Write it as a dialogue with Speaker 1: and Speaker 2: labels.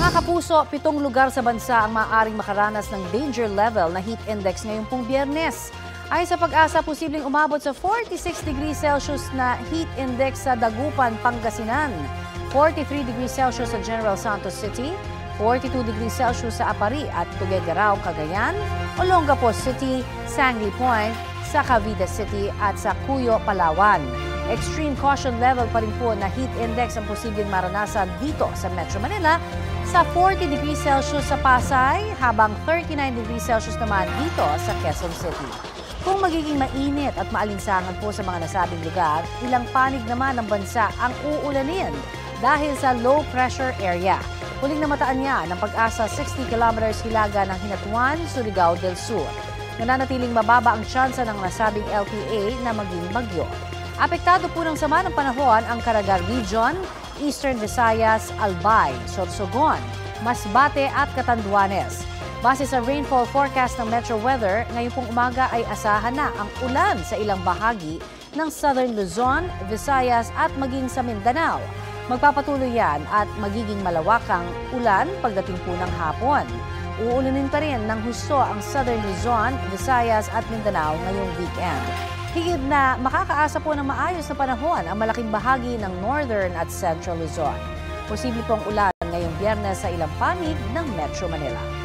Speaker 1: Mga kapuso, 7 lugar sa bansa ang maaaring makaranas ng danger level na heat index ngayong pong Biyernes. Ayon sa Pag-asa, posibleng umabot sa 46 degrees Celsius na heat index sa Dagupan, Pangasinan, 43 degrees Celsius sa General Santos City, 42 degrees Celsius sa Apari at Tuguegarao, Cagayan, Olongapo City, Sangley Point, sa Cavite City at sa Cuyo, Palawan. Extreme caution level pa rin po na heat index ang posibleng maranasan dito sa Metro Manila sa 40 degrees Celsius sa Pasay, habang 39 degrees Celsius naman dito sa Quezon City. Kung magiging mainit at maalinsangan po sa mga nasabing lugar, ilang panig naman ng bansa ang uulanin dahil sa low pressure area. Huling namataan niya ng Pag-asa 60 kilometers hilaga ng Hinatuan, Surigao del Sur. Nananatiling mababa ang tsansa ng nasabing LPA na maging bagyo. Apektado po ng sama ng panahon ang Caraga Region, Eastern Visayas, Albay, Sorsogon, Masbate at Catanduanes. Base sa rainfall forecast ng Metro Weather, ngayong pong umaga ay asahan na ang ulan sa ilang bahagi ng Southern Luzon, Visayas at maging sa Mindanao. Magpapatuloy yan at magiging malawakang ulan pagdating po ng hapon. Uulanin pa rin ng husto ang Southern Luzon, Visayas at Mindanao ngayong weekend. Higit na makakaasa po ng maayos na panahon ang malaking bahagi ng Northern at Central Luzon. Posible pong ulan ngayong Biyernes sa ilang panig ng Metro Manila.